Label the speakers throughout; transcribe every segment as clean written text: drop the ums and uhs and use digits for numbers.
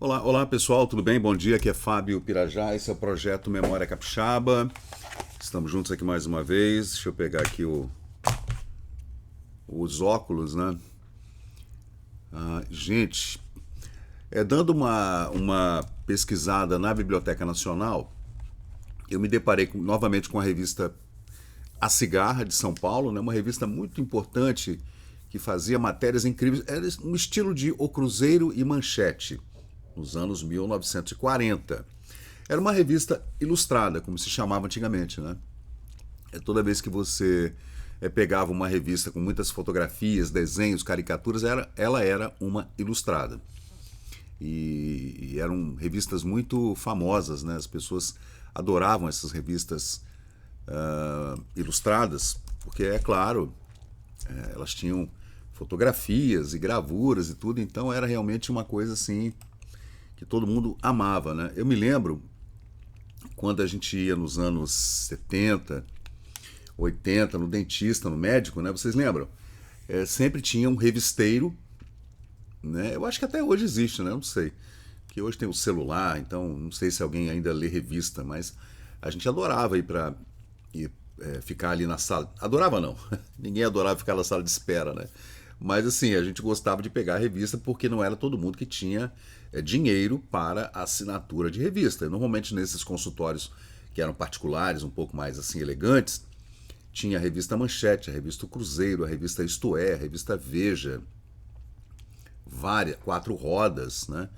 Speaker 1: Olá, olá pessoal, tudo bem? Bom dia, aqui é Fábio Pirajá, esse é o projeto Memória Capixaba. Estamos juntos aqui mais uma vez. Deixa eu pegar aqui os óculos, né? Gente, dando uma pesquisada na Biblioteca Nacional, eu me deparei novamente com a revista A Cigarra de São Paulo, né? Uma revista muito importante que fazia matérias incríveis. Era um estilo de O Cruzeiro e Manchete, nos anos 1940. Era uma revista ilustrada, como se chamava antigamente, né? Toda vez que você pegava uma revista com muitas fotografias, desenhos, caricaturas, ela era uma ilustrada. E eram revistas muito famosas, né? As pessoas adoravam essas revistas ilustradas, porque, é claro, elas tinham fotografias e gravuras e tudo, então era realmente uma coisa assim que todo mundo amava, né? Eu me lembro quando a gente ia nos anos 70, 80, no dentista, no médico, né? Vocês lembram? Sempre tinha um revisteiro, né? Eu acho que até hoje existe, né? Não sei. Porque hoje tem o celular, então não sei se alguém ainda lê revista, mas a gente adorava ir para ficar ali na sala. Adorava não. Ninguém adorava ficar na sala de espera, né? Mas assim, a gente gostava de pegar a revista porque não era todo mundo que tinha dinheiro para assinatura de revista. E, normalmente nesses consultórios que eram particulares, um pouco mais assim elegantes, tinha a revista Manchete, a revista O Cruzeiro, a revista Isto É, a revista Veja, várias, Quatro Rodas, né?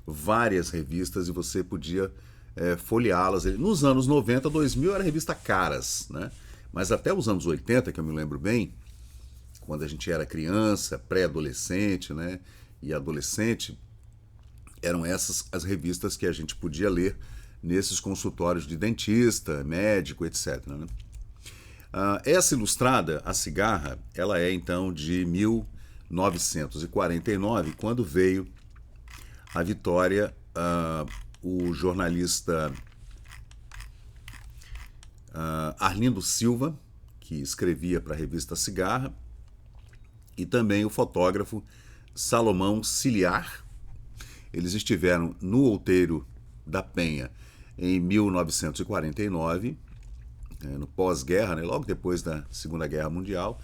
Speaker 1: Várias revistas e você podia folheá-las. Nos anos 90, 2000 era a revista Caras, né? Mas até os anos 80, que eu me lembro bem, quando a gente era criança, pré-adolescente, né, e adolescente, eram essas as revistas que a gente podia ler nesses consultórios de dentista, médico, etc. Né? Essa ilustrada, A Cigarra, ela é então de 1949, quando veio a Vitória, o jornalista Arlindo Silva, que escrevia para a revista Cigarra, e também o fotógrafo Salomão Ciliar. Eles estiveram no Outeiro da Penha em 1949, no pós-guerra, né, logo depois da Segunda Guerra Mundial,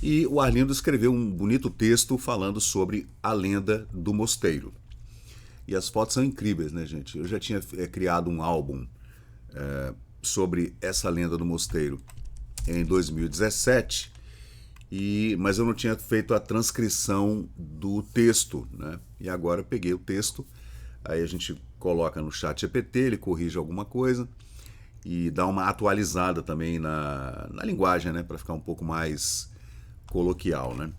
Speaker 1: e o Arlindo escreveu um bonito texto falando sobre a lenda do mosteiro. E as fotos são incríveis, né, gente? Eu já tinha criado um álbum sobre essa lenda do mosteiro em 2017, mas eu não tinha feito a transcrição do texto, né? E agora eu peguei o texto, aí a gente coloca no chat GPT, ele corrige alguma coisa e dá uma atualizada também na linguagem, né? Para ficar um pouco mais coloquial, né?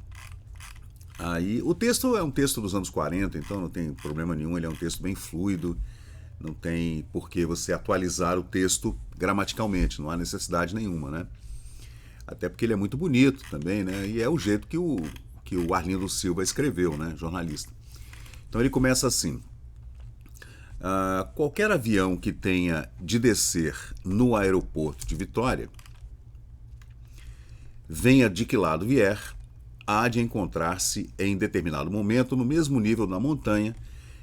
Speaker 1: Aí, o texto é um texto dos anos 40, então não tem problema nenhum, ele é um texto bem fluido, não tem por que você atualizar o texto gramaticalmente, não há necessidade nenhuma, né? Até porque ele é muito bonito também, né? E é o jeito que o Arlindo Silva escreveu, né? Jornalista. Então ele começa assim: qualquer avião que tenha de descer no aeroporto de Vitória, venha de que lado vier, há de encontrar-se em determinado momento no mesmo nível da montanha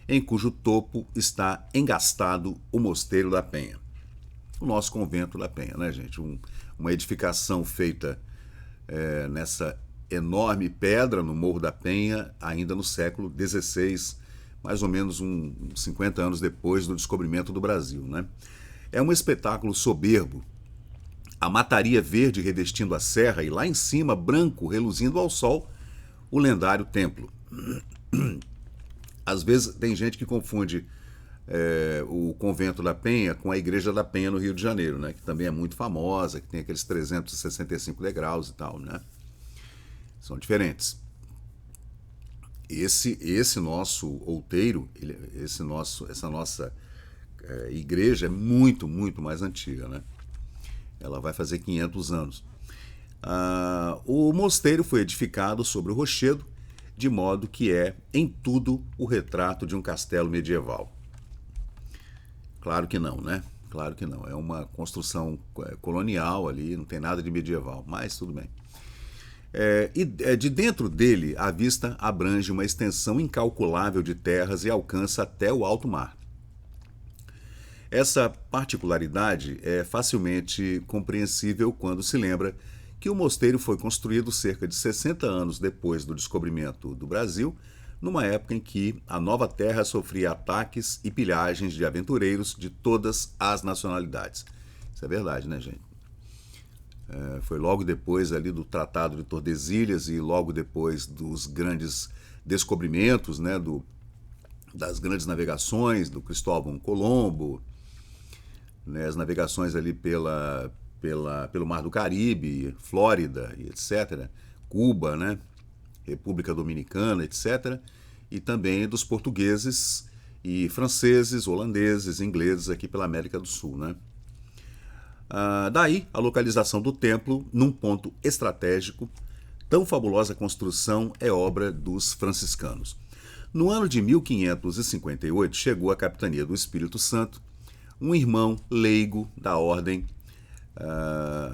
Speaker 1: em cujo topo está engastado o Mosteiro da Penha. O nosso convento da Penha, né, gente? Uma edificação feita nessa enorme pedra no Morro da Penha, ainda no século XVI, mais ou menos uns 50 anos depois do descobrimento do Brasil, né? É um espetáculo soberbo. A mataria verde revestindo a serra e lá em cima, branco, reluzindo ao sol, o lendário templo. Às vezes tem gente que confunde o convento da Penha com a igreja da Penha no Rio de Janeiro, né? Que também é muito famosa, que tem aqueles 365 degraus e tal, né? São diferentes. Esse nosso outeiro, essa nossa igreja é muito, muito mais antiga, né? Ela vai fazer 500 anos. O mosteiro foi edificado sobre o rochedo, de modo que é, em tudo, o retrato de um castelo medieval. Claro que não, né? Claro que não. É uma construção colonial ali, não tem nada de medieval, mas tudo bem. De dentro dele, a vista abrange uma extensão incalculável de terras e alcança até o alto mar. Essa particularidade é facilmente compreensível quando se lembra que o mosteiro foi construído cerca de 60 anos depois do descobrimento do Brasil, numa época em que a nova terra sofria ataques e pilhagens de aventureiros de todas as nacionalidades. Isso é verdade, né, gente? Foi logo depois ali do Tratado de Tordesilhas e logo depois dos grandes descobrimentos, né, das grandes navegações do Cristóvão Colombo, né, as navegações ali pelo Mar do Caribe, Flórida e etc., Cuba, né, República Dominicana, etc., e também dos portugueses e franceses, holandeses, ingleses aqui pela América do Sul, né? Daí a localização do templo num ponto estratégico. Tão fabulosa construção é obra dos franciscanos. No ano de 1558 chegou à capitania do Espírito Santo um irmão leigo da ordem,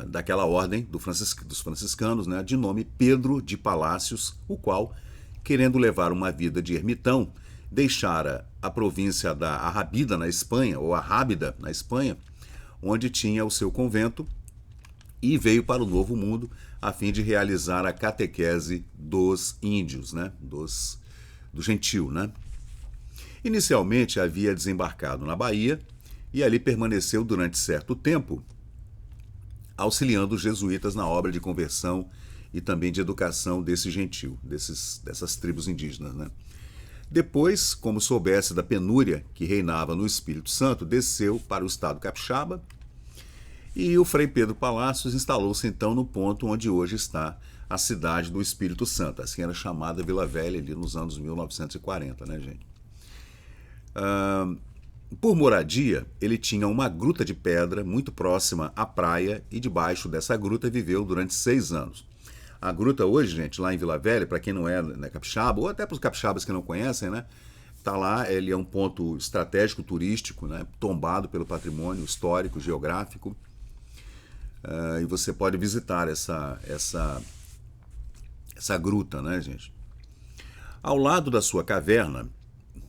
Speaker 1: daquela ordem dos franciscanos, né, de nome Pedro de Palácios, o qual, querendo levar uma vida de ermitão, deixara a província da Arrábida na Espanha, ou Arrábida na Espanha, onde tinha o seu convento, e veio para o Novo Mundo a fim de realizar a catequese dos índios, né, do gentil, né? Inicialmente havia desembarcado na Bahia e ali permaneceu durante certo tempo, auxiliando os jesuítas na obra de conversão e também de educação desse gentil, dessas tribos indígenas, né? Depois, como soubesse da penúria que reinava no Espírito Santo, desceu para o estado capixaba e o Frei Pedro Palácios instalou-se então no ponto onde hoje está a cidade do Espírito Santo. Assim era chamada Vila Velha ali nos anos 1940, né, gente? Por moradia, ele tinha uma gruta de pedra muito próxima à praia e debaixo dessa gruta viveu durante 6 anos. A gruta hoje, gente, lá em Vila Velha, para quem não é, né, capixaba, ou até para os capixabas que não conhecem, né, tá lá, ele é um ponto estratégico turístico, né, tombado pelo patrimônio histórico, geográfico, e você pode visitar essa gruta, né, gente? Ao lado da sua caverna,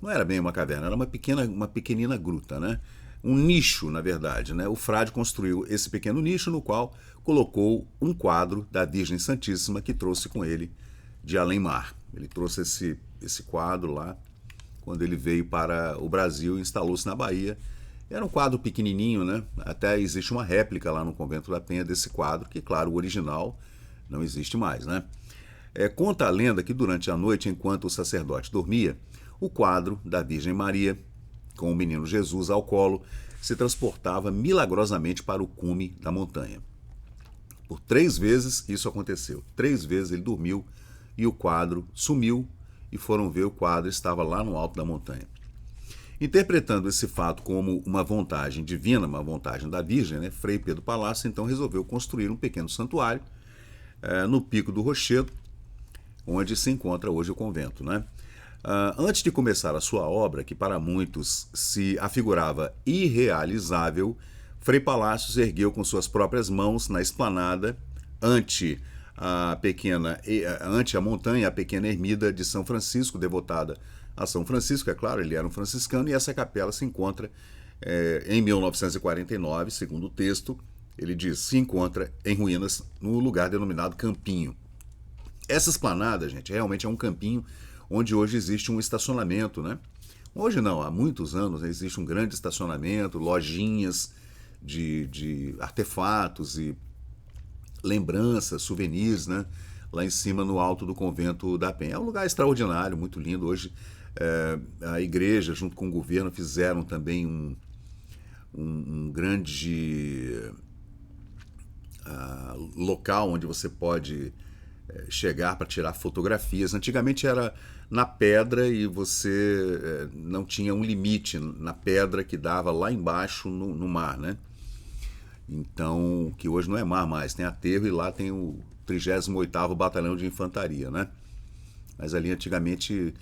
Speaker 1: não era bem uma caverna, era uma pequenina gruta, né? Um nicho, na verdade, né? O frade construiu esse pequeno nicho no qual colocou um quadro da Virgem Santíssima que trouxe com ele de além-mar. Ele trouxe esse quadro lá quando ele veio para o Brasil e instalou-se na Bahia. Era um quadro pequenininho, né? Até existe uma réplica lá no Convento da Penha desse quadro, que, claro, o original não existe mais, né? Conta a lenda que durante a noite, enquanto o sacerdote dormia, o quadro da Virgem Maria, com o menino Jesus ao colo, se transportava milagrosamente para o cume da montanha. Por 3 vezes isso aconteceu. 3 vezes ele dormiu e o quadro sumiu e foram ver o quadro estava lá no alto da montanha. Interpretando esse fato como uma vontade divina, uma vontade da Virgem, né, Frei Pedro Palácio então resolveu construir um pequeno santuário no Pico do Rochedo, onde se encontra hoje o convento, né? Antes de começar a sua obra, que para muitos se afigurava irrealizável, Frei Palácios ergueu com suas próprias mãos na esplanada, ante a montanha, a pequena ermida de São Francisco, devotada a São Francisco, é claro, ele era um franciscano, e essa capela se encontra em 1949, segundo o texto, ele diz, se encontra em ruínas no lugar denominado Campinho. Essa esplanada, gente, realmente é um campinho onde hoje existe um estacionamento, né? Hoje não, há muitos anos existe um grande estacionamento, lojinhas de artefatos e lembranças, souvenirs, né? Lá em cima no alto do Convento da Penha. É um lugar extraordinário, muito lindo. Hoje a igreja, junto com o governo, fizeram também um grande local onde você pode chegar para tirar fotografias. Antigamente era na pedra e você não tinha um limite na pedra que dava lá embaixo no mar, né? Então, que hoje não é mar mais, tem aterro e lá tem o 38º Batalhão de Infantaria, né? Mas ali antigamente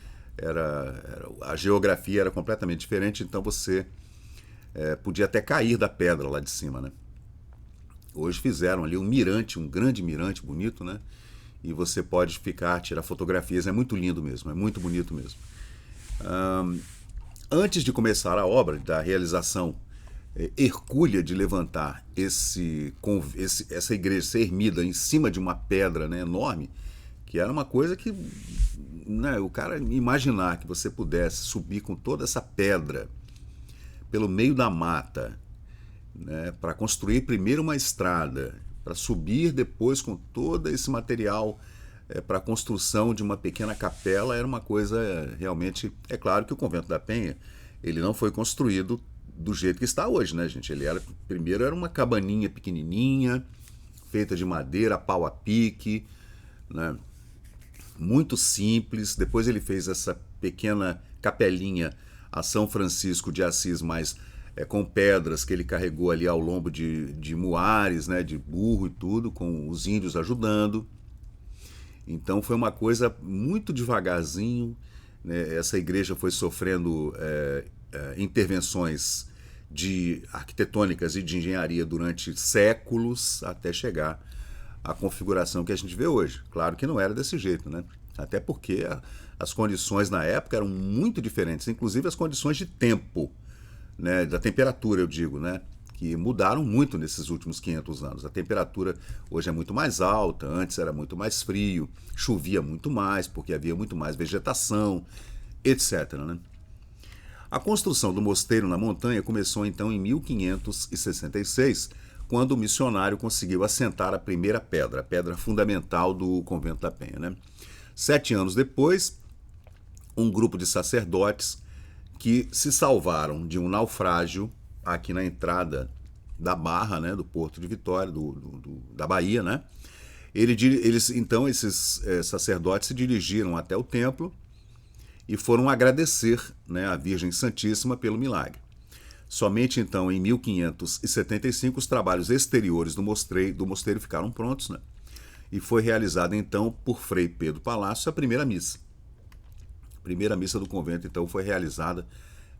Speaker 1: a geografia era completamente diferente, então você podia até cair da pedra lá de cima, né? Hoje fizeram ali um mirante, um grande mirante bonito, né? e você pode tirar fotografias. É muito lindo mesmo, é muito bonito mesmo. Antes de começar a obra, da realização hercúlea de levantar essa igreja, essa ermida em cima de uma pedra, né, enorme, que era uma coisa que, né, o cara imaginar que você pudesse subir com toda essa pedra pelo meio da mata, né, para construir primeiro uma estrada, para subir depois com todo esse material para a construção de uma pequena capela, era uma coisa realmente... É claro que o Convento da Penha, ele não foi construído do jeito que está hoje, né, gente? Primeiro era uma cabaninha pequenininha, feita de madeira, pau a pique, né? Muito simples. Depois ele fez essa pequena capelinha a São Francisco de Assis, mas com pedras que ele carregou ali ao lombo de muares, né, de burro e tudo, com os índios ajudando. Então foi uma coisa muito devagarzinho, né? Essa igreja foi sofrendo intervenções arquitetônicas e de engenharia durante séculos até chegar à configuração que a gente vê hoje. Claro que não era desse jeito, né? Até porque as condições na época eram muito diferentes, inclusive as condições de tempo, né? Da temperatura, eu digo, né? Que mudaram muito nesses últimos 500 anos. A temperatura hoje é muito mais alta, antes era muito mais frio, chovia muito mais, porque havia muito mais vegetação, etc., né? A construção do mosteiro na montanha começou então em 1566, quando o missionário conseguiu assentar a primeira pedra, a pedra fundamental do Convento da Penha, né? 7 anos depois, um grupo de sacerdotes que se salvaram de um naufrágio aqui na entrada da Barra, né, do Porto de Vitória, da Bahia, né? Então, esses sacerdotes se dirigiram até o templo e foram agradecer, né, à Virgem Santíssima pelo milagre. Somente então, em 1575, os trabalhos exteriores do mosteiro ficaram prontos, né? E foi realizada então por Frei Pedro Palácio a primeira missa. A primeira missa do convento então foi realizada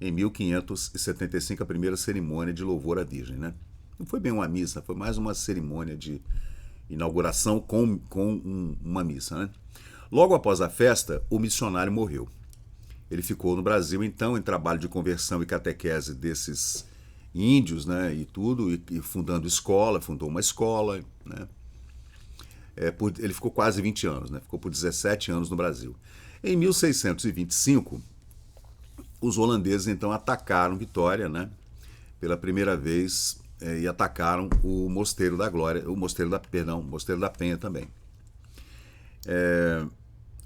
Speaker 1: em 1575, a primeira cerimônia de louvor à Virgem, né? Não foi bem uma missa, foi mais uma cerimônia de inauguração com uma missa, né? Logo após a festa, o missionário morreu. Ele ficou no Brasil, então, em trabalho de conversão e catequese desses índios, né, e tudo, e fundou uma escola, né? Ele ficou quase 20 anos, né? Ficou por 17 anos no Brasil. Em 1625, os holandeses então atacaram Vitória, né, pela primeira vez, e atacaram o Mosteiro da Glória, o Mosteiro da Penha também.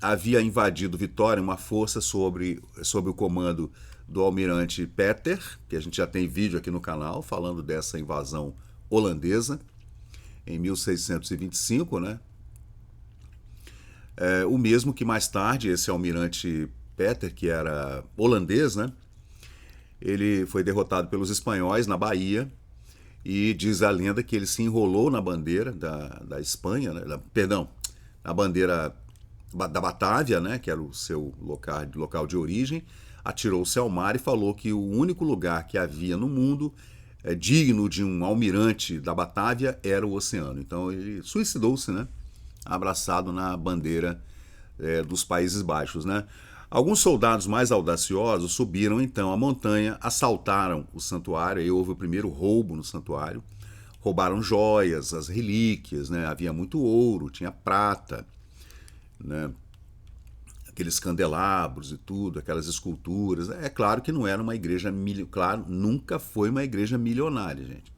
Speaker 1: Havia invadido Vitória uma força sob o comando do almirante Peter, que a gente já tem vídeo aqui no canal falando dessa invasão holandesa, em 1625, né? O mesmo que mais tarde esse almirante Peter, que era holandês, né? Ele foi derrotado pelos espanhóis na Bahia e diz a lenda que ele se enrolou na bandeira da Espanha, né? Na bandeira da Batávia, né? Que era o seu local de origem, atirou-se ao mar e falou que o único lugar que havia no mundo digno de um almirante da Batávia era o oceano. Então ele suicidou-se, né? Abraçado na bandeira dos Países Baixos, né? Alguns soldados mais audaciosos subiram então a montanha, assaltaram o santuário, aí houve o primeiro roubo no santuário, roubaram joias, as relíquias, né? Havia muito ouro, tinha prata, né? Aqueles candelabros e tudo, aquelas esculturas. É claro que não era uma igreja, claro, nunca foi uma igreja milionária, gente.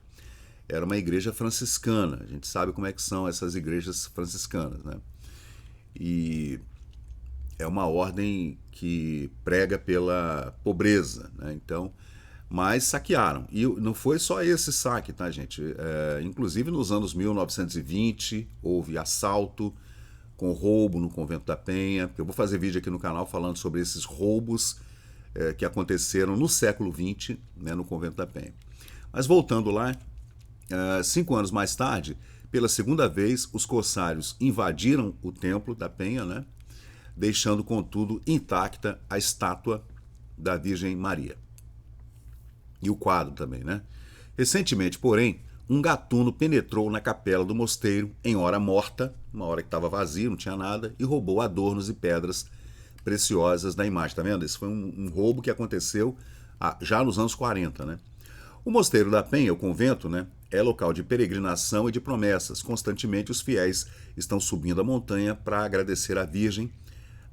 Speaker 1: Era uma igreja franciscana, a gente sabe como é que são essas igrejas franciscanas, né? E é uma ordem que prega pela pobreza, né? Então, mas saquearam. E não foi só esse saque, tá, gente? Inclusive nos anos 1920 houve assalto com roubo no Convento da Penha. Eu vou fazer vídeo aqui no canal falando sobre esses roubos que aconteceram no século XX, né, no Convento da Penha. Mas voltando lá, 5 anos mais tarde, pela segunda vez, os corsários invadiram o Templo da Penha, né, deixando, contudo, intacta a estátua da Virgem Maria. E o quadro também, né? Recentemente, porém, um gatuno penetrou na capela do mosteiro em hora morta, uma hora que estava vazio, não tinha nada, e roubou adornos e pedras preciosas da imagem. Tá vendo? Esse foi um roubo que aconteceu já nos anos 40, né? O Mosteiro da Penha, o convento, né, é local de peregrinação e de promessas. Constantemente os fiéis estão subindo a montanha para agradecer à Virgem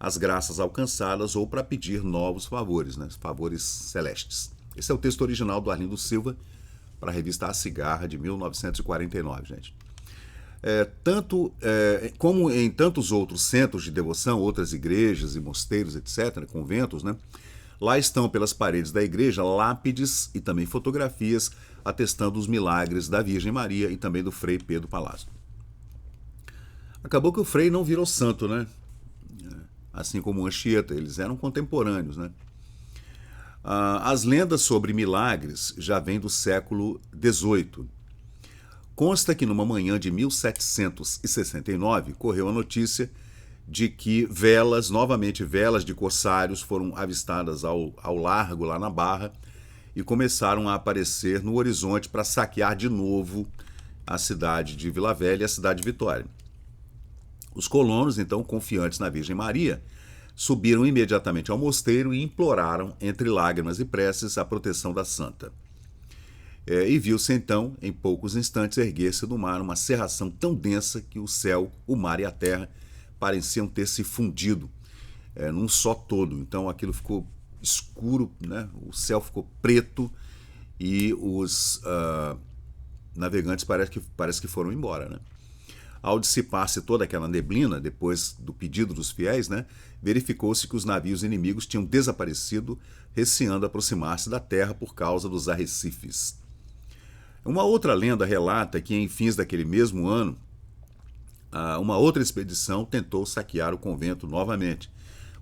Speaker 1: as graças alcançadas ou para pedir novos favores, né, favores celestes. Esse é o texto original do Arlindo Silva para a revista A Cigarra, de 1949, gente. Como em tantos outros centros de devoção, outras igrejas e mosteiros, etc., conventos, né, lá estão pelas paredes da igreja lápides e também fotografias atestando os milagres da Virgem Maria e também do Frei Pedro Palazzo. Acabou que o Frei não virou santo, né? Assim como o Anchieta, eles eram contemporâneos, né? As lendas sobre milagres já vêm do século XVIII. Consta que numa manhã de 1769, correu a notícia de que novamente velas de corsários, foram avistadas ao largo, lá na Barra, e começaram a aparecer no horizonte para saquear de novo a cidade de Vila Velha e a cidade de Vitória. Os colonos, então, confiantes na Virgem Maria, subiram imediatamente ao mosteiro e imploraram, entre lágrimas e preces, a proteção da santa. E viu-se então, em poucos instantes, erguer-se do mar uma cerração tão densa que o céu, o mar e a terra pareciam ter se fundido num só todo. Então aquilo ficou escuro, né? O céu ficou preto e os navegantes parece que foram embora, né? Ao dissipar-se toda aquela neblina, depois do pedido dos fiéis, né, verificou-se que os navios inimigos tinham desaparecido, receando aproximar-se da terra por causa dos arrecifes. Uma outra lenda relata que, em fins daquele mesmo ano, uma outra expedição tentou saquear o convento novamente.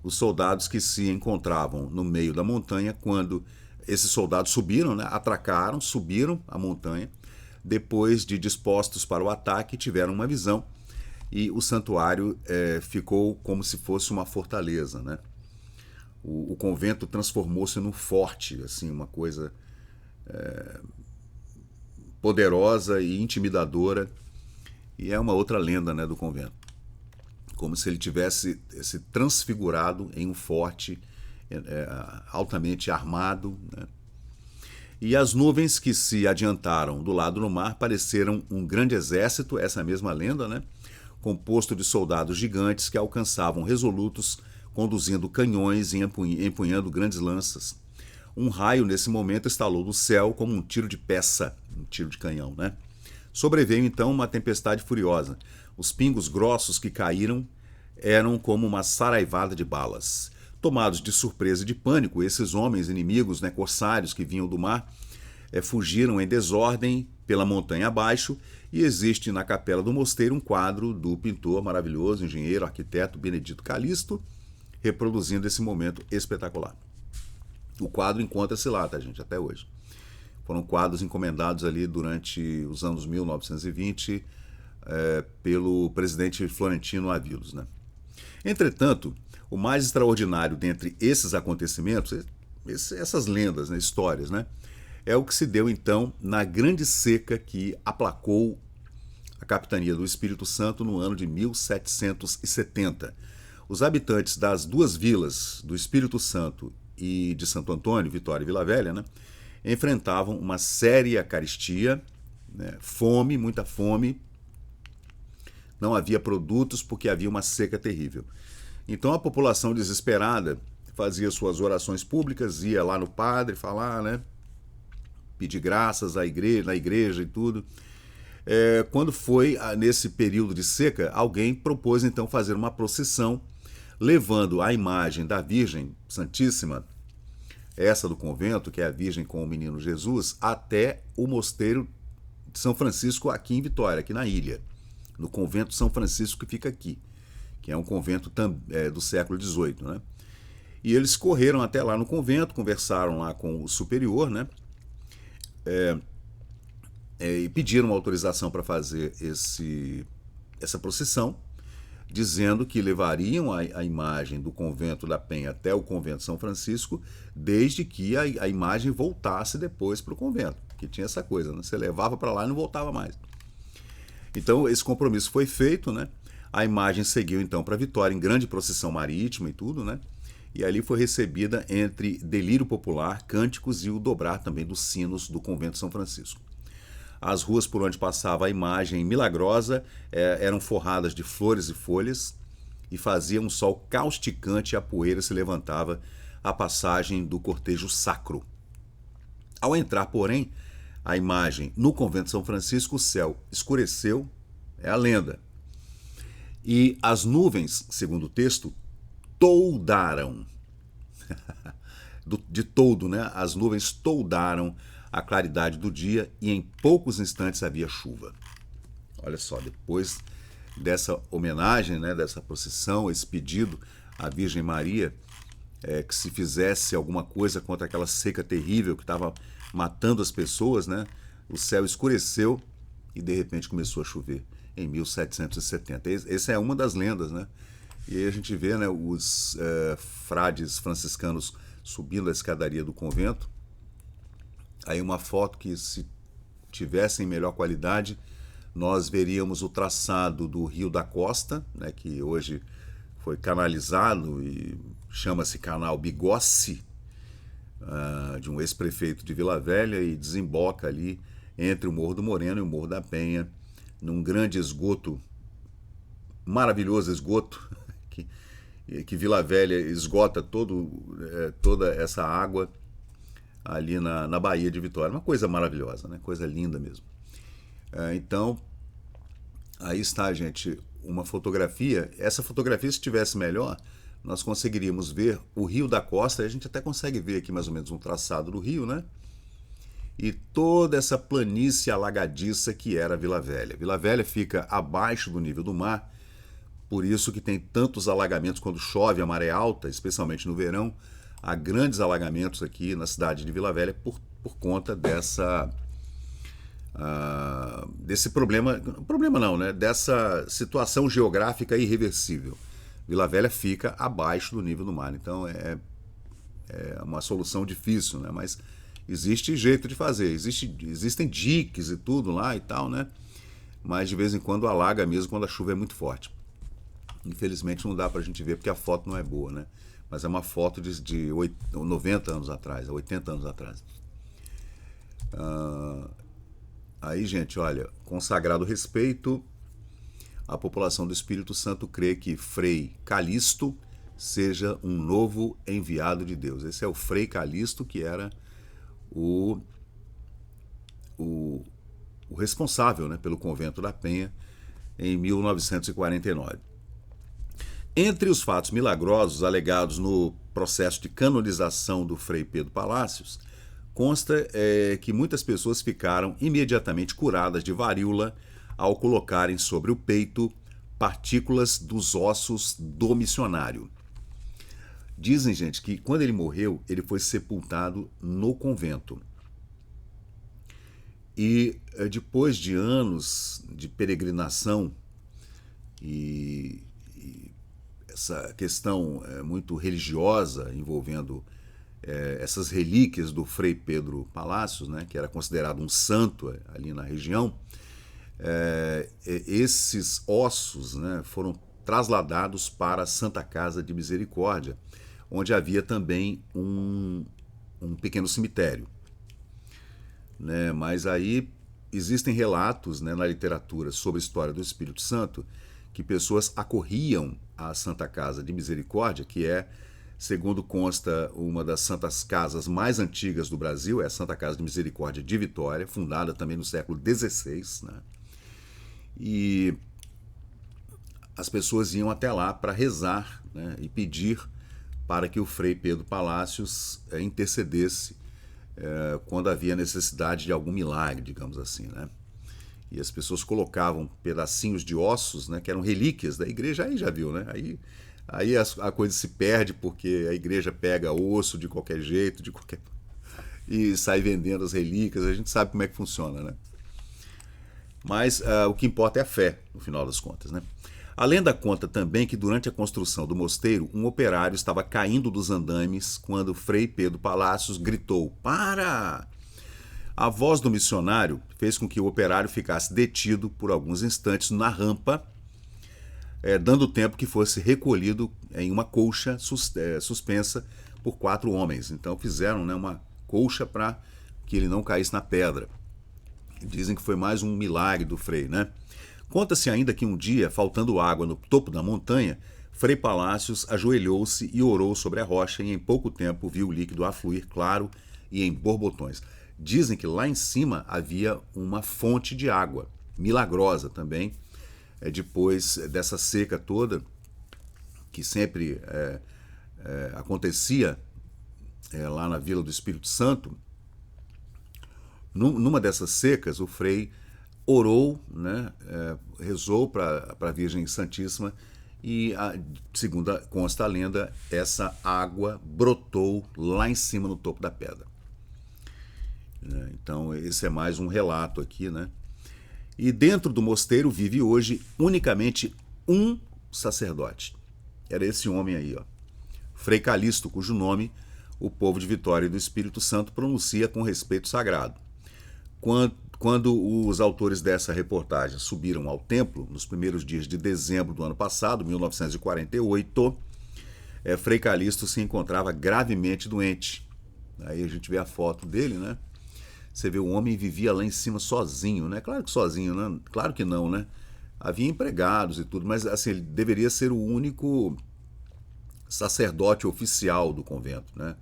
Speaker 1: Os soldados que se encontravam no meio da montanha, quando esses soldados subiram, né, atracaram, subiram a montanha, depois de dispostos para o ataque, tiveram uma visão e o santuário ficou como se fosse uma fortaleza, né? O convento transformou-se num forte, assim, uma coisa poderosa e intimidadora, e é uma outra lenda, né, do convento, como se ele tivesse se transfigurado em um forte altamente armado, né? E as nuvens que se adiantaram do lado do mar pareceram um grande exército, essa mesma lenda, né, composto de soldados gigantes que alcançavam resolutos, conduzindo canhões e empunhando grandes lanças. Um raio, nesse momento, estalou do céu como um tiro de peça, um tiro de canhão, né? Sobreveio, então, uma tempestade furiosa. Os pingos grossos que caíram eram como uma saraivada de balas. Tomados de surpresa e de pânico, esses homens inimigos, né, corsários que vinham do mar, fugiram em desordem pela montanha abaixo, e existe na capela do mosteiro um quadro do pintor maravilhoso, engenheiro, arquiteto Benedito Calixto, reproduzindo esse momento espetacular. O quadro encontra-se lá, tá, gente, até hoje. Foram quadros encomendados ali durante os anos 1920 pelo presidente Florentino Avilos, né? Entretanto, o mais extraordinário dentre esses acontecimentos, essas lendas, né, histórias, né, é o que se deu então na grande seca que aplacou a capitania do Espírito Santo no ano de 1770. Os habitantes das duas vilas do Espírito Santo e de Santo Antônio, Vitória e Vila Velha, né, enfrentavam uma séria carestia, né, fome, muita fome. Não havia produtos porque havia uma seca terrível. Então a população desesperada fazia suas orações públicas, ia lá no padre falar, né, pedir graças na igreja e tudo. Quando foi nesse período de seca, alguém propôs então fazer uma procissão, levando a imagem da Virgem Santíssima, essa do convento, que é a Virgem com o Menino Jesus, até o mosteiro de São Francisco aqui em Vitória, aqui na ilha, no convento São Francisco que fica aqui, que é um convento do século XVIII, né? E eles correram até lá no convento, conversaram lá com o superior, né? E pediram autorização para fazer essa procissão, dizendo que levariam a imagem do convento da Penha até o convento São Francisco, desde que a imagem voltasse depois para o convento, que tinha essa coisa, né? Você levava para lá e não voltava mais. Então esse compromisso foi feito, né? A imagem seguiu então para Vitória em grande procissão marítima e tudo, né? E ali foi recebida entre delírio popular, cânticos e o dobrar também dos sinos do convento de São Francisco. As ruas por onde passava a imagem milagrosa eram forradas de flores e folhas e fazia um sol causticante e a poeira se levantava à passagem do cortejo sacro. Ao entrar, porém, a imagem no convento de São Francisco, o céu escureceu, é a lenda. E as nuvens, segundo o texto, toldaram. De todo, né? As nuvens toldaram a claridade do dia e em poucos instantes havia chuva. Olha só, depois dessa homenagem, né, dessa procissão, esse pedido à Virgem Maria, que se fizesse alguma coisa contra aquela seca terrível que estava matando as pessoas, né? O céu escureceu e de repente começou a chover em 1770. Essa é uma das lendas, né? E aí a gente vê, né, os frades franciscanos subindo a escadaria do convento. Aí uma foto que, se tivesse em melhor qualidade, nós veríamos o traçado do Rio da Costa, né, que hoje foi canalizado e chama-se Canal Bigossi, de um ex-prefeito de Vila Velha, e desemboca ali entre o Morro do Moreno e o Morro da Penha, num grande esgoto, maravilhoso esgoto, que Vila Velha esgota toda essa água ali na Baía de Vitória. Uma coisa maravilhosa, né? Coisa linda mesmo. Então, aí está, gente, uma fotografia. Essa fotografia, se tivesse melhor, nós conseguiríamos ver o Rio da Costa. A gente até consegue ver aqui mais ou menos um traçado do rio, né? E toda essa planície alagadiça que era Vila Velha. Vila Velha fica abaixo do nível do mar, por isso que tem tantos alagamentos quando chove a maré alta, especialmente no verão. Há grandes alagamentos aqui na cidade de Vila Velha por conta desse problema não, né? Dessa situação geográfica irreversível. Vila Velha fica abaixo do nível do mar, então é uma solução difícil, né? Mas existe jeito de fazer, existem diques e tudo lá e tal, né? Mas de vez em quando alaga mesmo quando a chuva é muito forte. Infelizmente não dá pra gente ver porque a foto não é boa, né? Mas é uma foto de 90 anos atrás, 80 anos atrás. Aí, gente, olha, com sagrado respeito, a população do Espírito Santo crê que Frei Calixto seja um novo enviado de Deus. Esse é o Frei Calixto, que era o responsável, né, pelo convento da Penha em 1949. Entre os fatos milagrosos alegados no processo de canonização do Frei Pedro Palácios, consta que muitas pessoas ficaram imediatamente curadas de varíola ao colocarem sobre o peito partículas dos ossos do missionário. Dizem, gente, que quando ele morreu, ele foi sepultado no convento. E depois de anos de peregrinação e essa questão muito religiosa envolvendo essas relíquias do Frei Pedro Palácios, né, que era considerado um santo ali na região, esses ossos, né, foram trasladados para a Santa Casa de Misericórdia, onde havia também um pequeno cemitério. Né? Mas aí existem relatos, né, na literatura sobre a história do Espírito Santo que pessoas acorriam à Santa Casa de Misericórdia, que é, segundo consta, uma das santas casas mais antigas do Brasil, é a Santa Casa de Misericórdia de Vitória, fundada também no século XVI, né? E as pessoas iam até lá para rezar, né, e pedir para que o Frei Pedro Palácios intercedesse quando havia necessidade de algum milagre, digamos assim, né? E as pessoas colocavam pedacinhos de ossos, né, que eram relíquias da igreja, aí já viu, né? Aí a coisa se perde porque a igreja pega osso de qualquer jeito, e sai vendendo as relíquias, a gente sabe como é que funciona, né? Mas o que importa é a fé, no final das contas, né? A lenda conta também que durante a construção do mosteiro, um operário estava caindo dos andames quando Frei Pedro Palácios gritou: "Para!". A voz do missionário fez com que o operário ficasse detido por alguns instantes na rampa, dando tempo que fosse recolhido em uma colcha suspensa por 4 homens. Então fizeram, né, uma colcha para que ele não caísse na pedra. Dizem que foi mais um milagre do Frei, né? Conta-se ainda que um dia, faltando água no topo da montanha, Frei Palácios ajoelhou-se e orou sobre a rocha e em pouco tempo viu o líquido afluir claro e em borbotões. Dizem que lá em cima havia uma fonte de água, milagrosa também, depois dessa seca toda, que sempre acontecia lá na Vila do Espírito Santo. Numa dessas secas, o Frei orou, né, rezou para a Virgem Santíssima e, segundo consta a lenda, essa água brotou lá em cima no topo da pedra. Então, esse é mais um relato aqui, né? E dentro do mosteiro vive hoje unicamente um sacerdote. Era esse homem aí, ó, Frei Calixto, cujo nome o povo de Vitória e do Espírito Santo pronuncia com respeito sagrado. Quando os autores dessa reportagem subiram ao templo, nos primeiros dias de dezembro do ano passado, 1948, Frei Calixto se encontrava gravemente doente. Aí a gente vê a foto dele, né? Você vê o homem vivia lá em cima sozinho, né? Claro que sozinho, né? Claro que não, né? Havia empregados e tudo, mas assim, ele deveria ser o único sacerdote oficial do convento, né?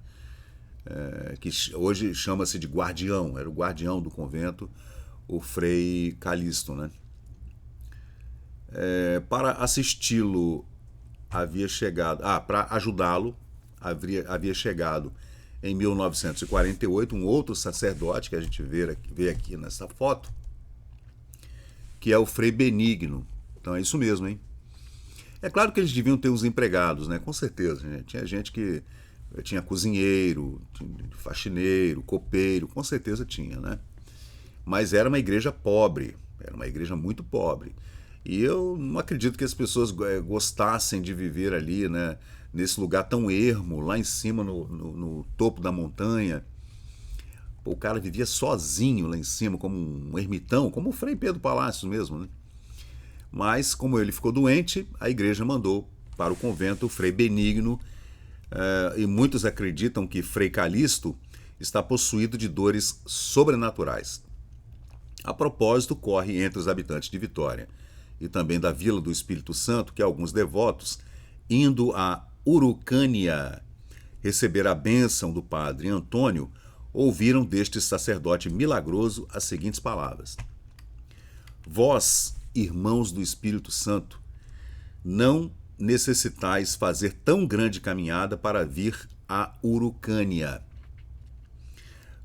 Speaker 1: Que hoje chama-se de guardião, era o guardião do convento, o Frei Calixto, né? Para assisti-lo havia chegado, para ajudá-lo havia chegado em 1948 um outro sacerdote que a gente vê aqui nessa foto, que é o Frei Benigno. Então é isso mesmo, hein? É claro que eles deviam ter uns empregados, né? Com certeza, gente. Tinha gente que tinha cozinheiro, faxineiro, copeiro, com certeza tinha, né? Mas era uma igreja pobre, era uma igreja muito pobre. E eu não acredito que as pessoas gostassem de viver ali, né, nesse lugar tão ermo, lá em cima no topo da montanha. O cara vivia sozinho lá em cima, como um ermitão, como o Frei Pedro Palácios mesmo, né? Mas, como ele ficou doente, a igreja mandou para o convento o Frei Benigno, e muitos acreditam que Frei Calixto está possuído de dores sobrenaturais. A propósito, corre entre os habitantes de Vitória e também da Vila do Espírito Santo que alguns devotos, indo a Urucânia receber a bênção do padre Antônio, ouviram deste sacerdote milagroso as seguintes palavras: Vós, irmãos do Espírito Santo, não necessitais fazer tão grande caminhada para vir a Urucânia.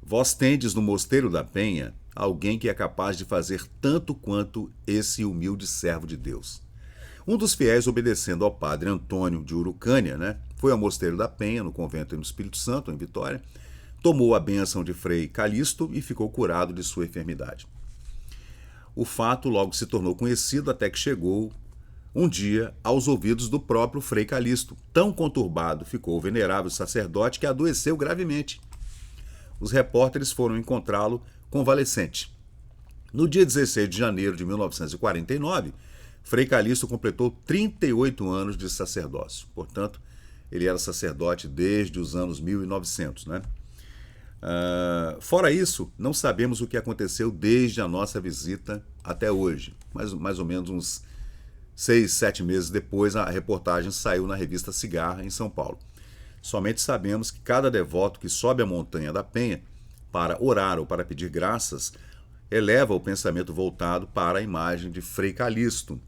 Speaker 1: Vós tendes no Mosteiro da Penha alguém que é capaz de fazer tanto quanto esse humilde servo de Deus. Um dos fiéis, obedecendo ao padre Antônio de Urucânia, né, foi ao Mosteiro da Penha, no convento no Espírito Santo, em Vitória, tomou a bênção de Frei Calixto e ficou curado de sua enfermidade. O fato logo se tornou conhecido até que chegou um dia aos ouvidos do próprio Frei Calixto. Tão conturbado ficou o venerável sacerdote que adoeceu gravemente. Os repórteres foram encontrá-lo convalescente. No dia 16 de janeiro de 1949, Frei Calixto completou 38 anos de sacerdócio. Portanto, ele era sacerdote desde os anos 1900, né? Fora isso, não sabemos o que aconteceu desde a nossa visita até hoje. Mais ou menos uns 6, 7 meses depois, a reportagem saiu na revista Cigarra, em São Paulo. Somente sabemos que cada devoto que sobe a montanha da Penha para orar ou para pedir graças eleva o pensamento voltado para a imagem de Frei Calixto.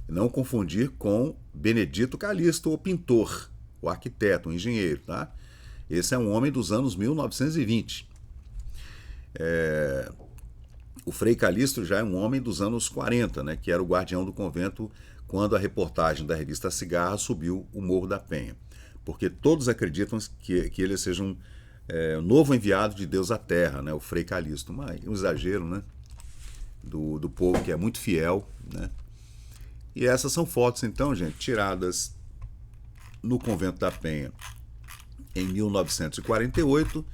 Speaker 1: Não confundir com Benedito Calixto, o pintor, o arquiteto, o engenheiro, tá? Esse é um homem dos anos 1920. O Frei Calixto já é um homem dos anos 40, né, que era o guardião do convento quando a reportagem da revista Cigarra subiu o Morro da Penha. Porque todos acreditam que ele seja um novo enviado de Deus à Terra, né, o Frei Calixto. Um exagero, né, do povo que é muito fiel, né? E essas são fotos, então, gente, tiradas no convento da Penha em 1948,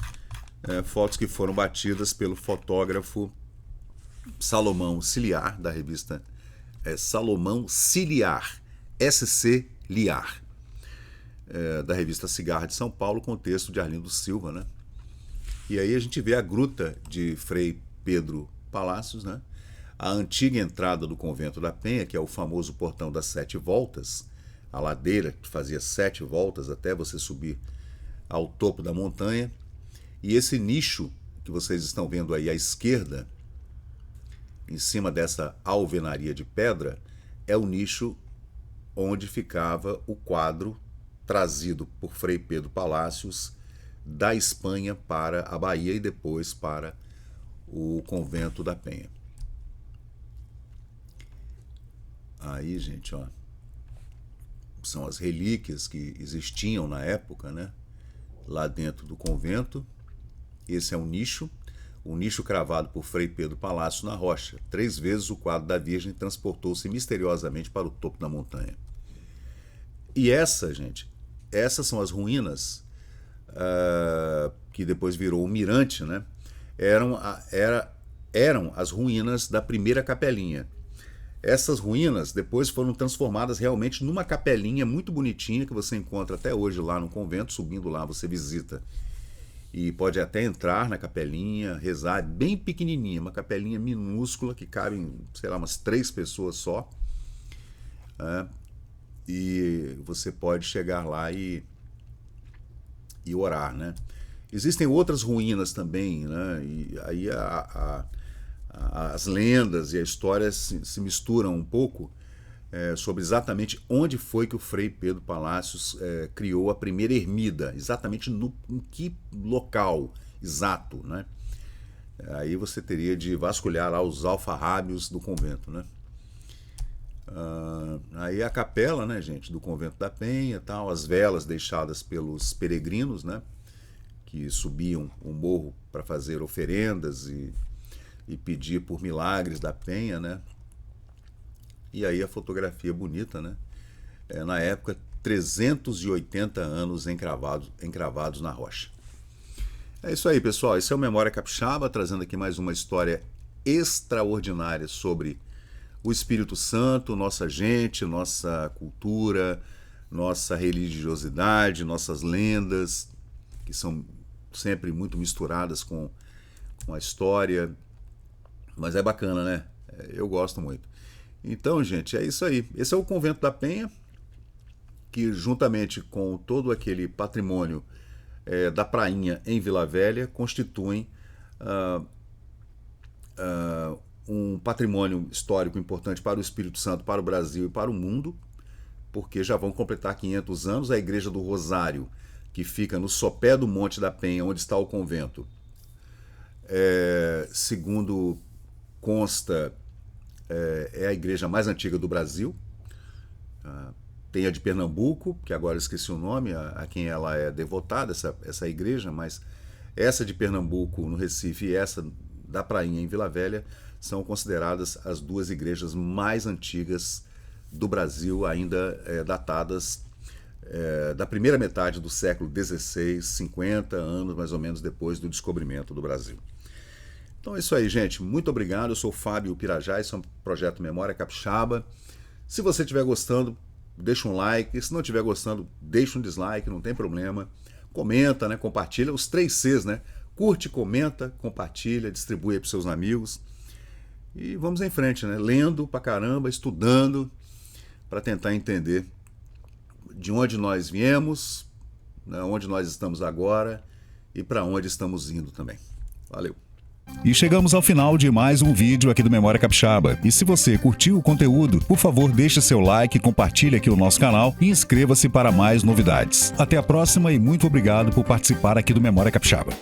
Speaker 1: fotos que foram batidas pelo fotógrafo Salomão Ciliar, da revista é Salomão Ciliar, SC Liar, da revista Cigarra de São Paulo, com texto de Arlindo Silva, né? E aí a gente vê a gruta de Frei Pedro Palácios, né? A antiga entrada do Convento da Penha, que é o famoso portão das 7 voltas, a ladeira que fazia 7 voltas até você subir ao topo da montanha. E esse nicho que vocês estão vendo aí à esquerda, em cima dessa alvenaria de pedra, é o nicho onde ficava o quadro trazido por Frei Pedro Palácios da Espanha para a Bahia e depois para o Convento da Penha. Aí, gente, ó, são as relíquias que existiam na época, né? Lá dentro do convento. Esse é um nicho cravado por Frei Pedro Palácio na rocha. 3 vezes o quadro da Virgem transportou-se misteriosamente para o topo da montanha. E essas são as ruínas que depois virou o mirante, né? Eram as ruínas da primeira capelinha. Essas ruínas depois foram transformadas realmente numa capelinha muito bonitinha que você encontra até hoje lá no convento. Subindo lá você visita e pode até entrar na capelinha, rezar. É bem pequenininha, uma capelinha minúscula que cabem, sei lá, umas 3 pessoas só. E você pode chegar lá e orar, né? Existem outras ruínas também, né? E aí as lendas e a história se misturam um pouco sobre exatamente onde foi que o Frei Pedro Palácios criou a primeira ermida, exatamente em que local exato, né? Aí você teria de vasculhar lá os alfarrábios do convento, né? Aí a capela, né, gente, do Convento da Penha, tal, as velas deixadas pelos peregrinos, né, que subiam o morro para fazer oferendas e pedir por milagres da Penha, né? E aí a fotografia bonita, né? Na época, 380 anos encravados na rocha. É isso aí, pessoal. Esse é o Memória Capixaba, trazendo aqui mais uma história extraordinária sobre o Espírito Santo, nossa gente, nossa cultura, nossa religiosidade, nossas lendas, que são sempre muito misturadas com a história. Mas é bacana, né? Eu gosto muito. Então, gente, é isso aí. Esse é o Convento da Penha, que juntamente com todo aquele patrimônio da prainha em Vila Velha, constituem um patrimônio histórico importante para o Espírito Santo, para o Brasil e para o mundo, porque já vão completar 500 anos. A Igreja do Rosário, que fica no sopé do Monte da Penha, onde está o convento, segundo consta, é a igreja mais antiga do Brasil. Tem a de Pernambuco, que agora esqueci o nome, a quem ela é devotada, essa igreja, mas essa de Pernambuco, no Recife, e essa da Prainha, em Vila Velha, são consideradas as 2 igrejas mais antigas do Brasil, ainda datadas da primeira metade do século XVI, 50 anos mais ou menos depois do descobrimento do Brasil. Então é isso aí, gente. Muito obrigado. Eu sou o Fábio Pirajá, esse é um projeto Memória Capixaba. Se você estiver gostando, deixa um like. Se não estiver gostando, deixa um dislike, não tem problema. Comenta, né? Compartilha. Os 3 Cs, né? Curte, comenta, compartilha, distribui aí para seus amigos. E vamos em frente, né? Lendo pra caramba, estudando, para tentar entender de onde nós viemos, né? Onde nós estamos agora e para onde estamos indo também. Valeu!
Speaker 2: E chegamos ao final de mais um vídeo aqui do Memória Capixaba. E se você curtiu o conteúdo, por favor, deixe seu like, compartilhe aqui o nosso canal e inscreva-se para mais novidades. Até a próxima e muito obrigado por participar aqui do Memória Capixaba.